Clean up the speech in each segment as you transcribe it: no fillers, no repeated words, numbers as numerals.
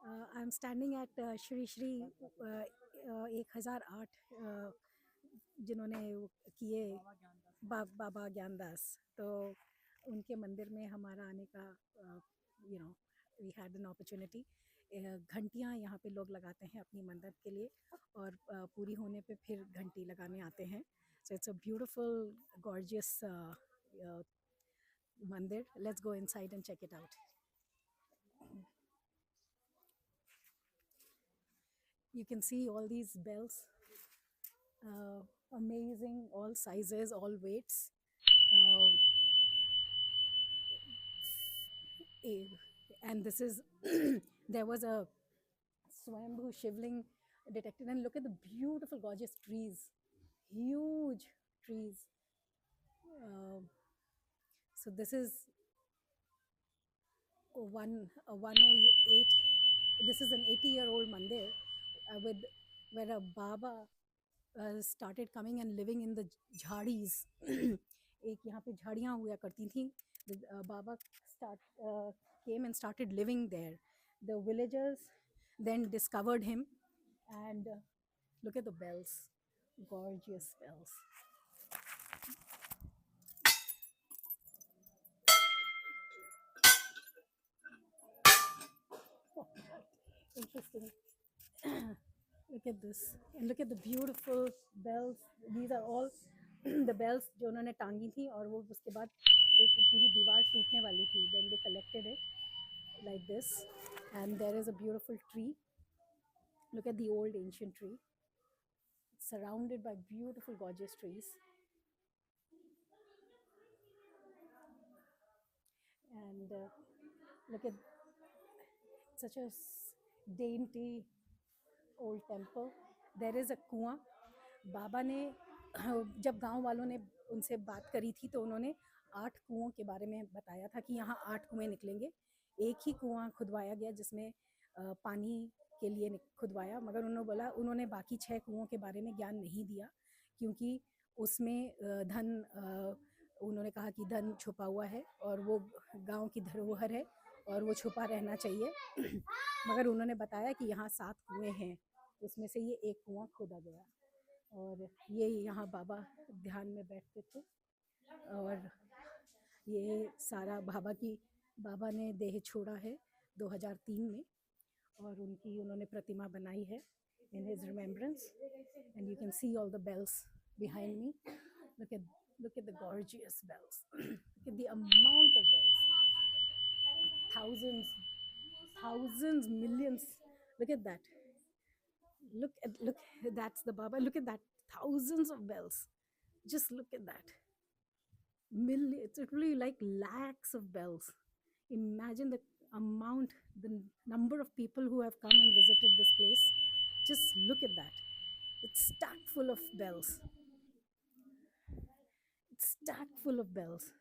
I'm standing at Shri Shri 1008 जिन्होंने वो किए बाबा ज्ञानदास, तो उनके मंदिर में हमारा आने का you know we had an opportunity. घंटियाँ यहाँ पे लोग लगाते हैं अपनी मन्नत के लिए, और पूरी होने पे फिर घंटी लगाने आते हैं। So it's a beautiful gorgeous mandir. Let's go inside and check it out. You can see all these bells, amazing, all sizes, all weights. Uh, and this is there was a Swambhu Shivling detected, and look at the beautiful, gorgeous trees, huge trees. So this is 108. This is an 80-year-old mandir with where a Baba started coming and living in the jhadis. एक यहाँ पे झाड़ियाँ हुआ करती थी. Baba came and started living there. The villagers then discovered him, and look at the bells, gorgeous bells. Interesting. Look at this, and look at the beautiful bells. These are all the bells जो उन्होंने टांगी थी, और वो उसके बाद एक पूरी दीवार टूटने वाली थी. Then they collected it like this, and there is a beautiful tree. Look at the old ancient tree, surrounded by beautiful, gorgeous trees. And look at such a dainty old temple. There is a कुआं. बाबा ने जब गांव वालों ने उनसे बात करी थी, तो उन्होंने 8 कुओं के बारे में बताया था कि यहाँ 8 कुएं निकलेंगे. एक ही कुआं खुदवाया गया जिसमें पानी के लिए खुदवाया, मगर उन्होंने बाकी 6 कुओं के बारे में ज्ञान नहीं दिया, क्योंकि उसमें धन, उन्होंने कहा कि धन छुपा हुआ है और वो गांव की धरोहर है और वो छुपा रहना चाहिए. मगर उन्होंने बताया कि यहाँ 7 कुएं हैं, उसमें से ये एक कुआं खोदा गया, और ये यहाँ बाबा ध्यान में बैठते थे. और ये सारा बाबा ने देह छोड़ा है 2003 में, और उन्होंने प्रतिमा बनाई है in his remembrance. And you can see all the bells behind me. Look at the gorgeous bells. Look at the amount of bells. Thousands, millions. Look at that. Look, that's the Baba. Look at that. Thousands of bells. Just look at that. It's literally like lakhs of bells. Imagine the number of people who have come and visited this place. Just look at that. It's stacked full of bells. It's stacked full of bells.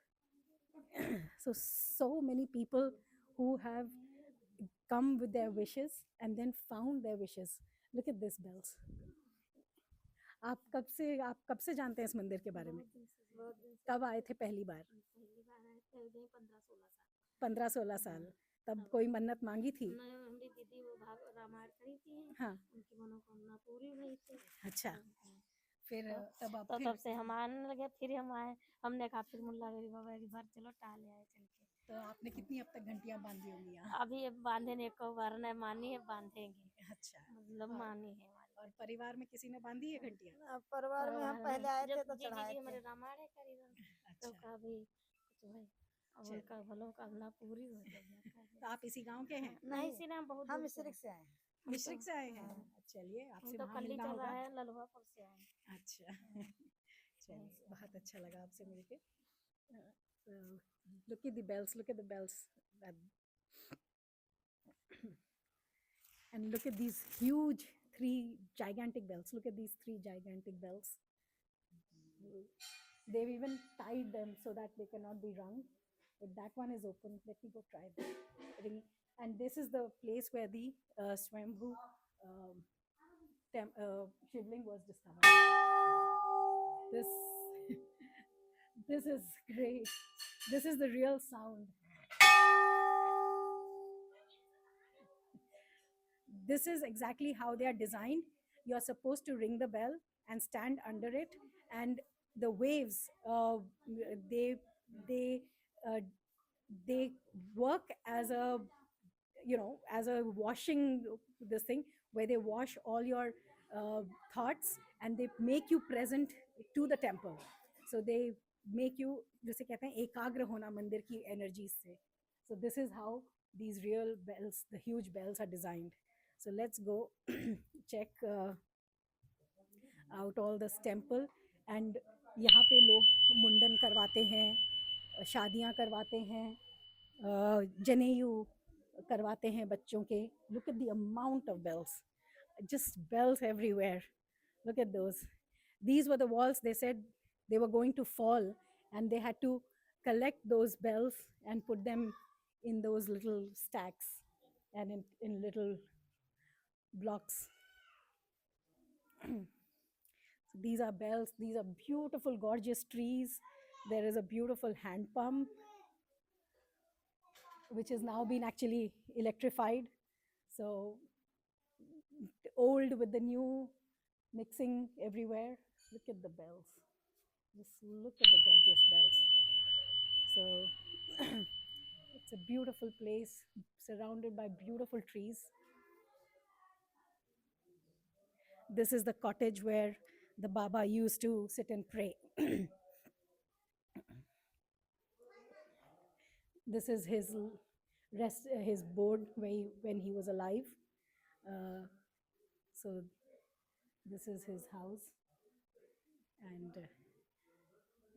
So many people who have come with their wishes and then found their wishes. Look at these bells. आप कब से जानते हैं इस मंदिर के बारे में? कब आए थे पहली बार? 15-16 साल. तब कोई मन्नत मांगी थी? हमारी दीदी वो रामायण खड़ी थी. हाँ. उनकी मनोकामना पूरी हुई थी. अच्छा. फिर तब से हम आने लगे. फिर हम आए. हमने कहा फिर मुल्ला गरीब बाबा एक बार चलो टाले आए चल के. तो आपने कितनी अब तक घंटियां बांधी होंगी यहाँ? अभी बांधे ने को बार ने मानी है, बांधेंगे. अच्छा. मतलब मानी है. और परिवार में किसी ने बांधी है घंटियां? परिवार में हम पहले आए थे तो चढ़ाए थे. हमारे रामायण खड़ी तो का भी कुछ भाई उनका भलों कामना पूरी हो गई. तो आप इसी गांव के हैं? नहीं सी ना, बहुत हम मिश्रिक से आए हैं. मिश्रिक से आए हैं. चलिए, आपसे तो वहाँ कल्ली मिलना चल होगा. रहा है, ललवापुर से आए. अच्छा. चलिए, बहुत अच्छा लगा आपसे मिलके. Look at the bells. Look at the bells. And look at these huge 3 gigantic bells. Look at these 3 gigantic bells. They've even tied them so that they cannot be rung. But that one is open. Let me go try that. And this is the place where the Swambhu Shivling was discovered. This is great. This is the real sound. this is exactly how they are designed. You're supposed to ring the bell and stand under it, and the waves, they they uh, they work as a, as a washing, this thing where they wash all your thoughts, and they make you present to the temple. So they make you, जैसे कहते हैं, एकाग्र होना मंदिर की energies से. So this is how these real bells, the huge bells, are designed. So let's go check out all this temple. And यहाँ पे लोग मुंडन करवाते हैं, शादियाँ करवाते हैं, जनेयू करवाते हैं बच्चों के. Look at the amount of bells, just bells everywhere. Look at those. These were the walls, they said they were going to fall, and they had to collect those bells and put them in those little stacks and in little blocks. These are bells, these are beautiful, gorgeous trees. There is a beautiful hand pump, which has now been actually electrified. So old with the new mixing everywhere. Look at the bells. Just look at the gorgeous bells. So it's a beautiful place surrounded by beautiful trees. This is the cottage where the Baba used to sit and pray. This is his his board when he was alive. So this is his house, and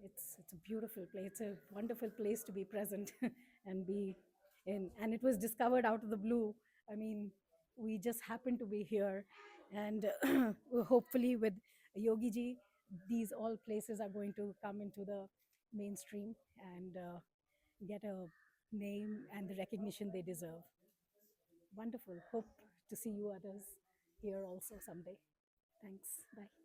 it's a beautiful place. It's a wonderful place to be present and be in. And it was discovered out of the blue. I mean, we just happened to be here, and hopefully with Yogi ji, these all places are going to come into the mainstream and get a name and the recognition they deserve. Wonderful. Hope to see you others here also someday. Thanks. Bye.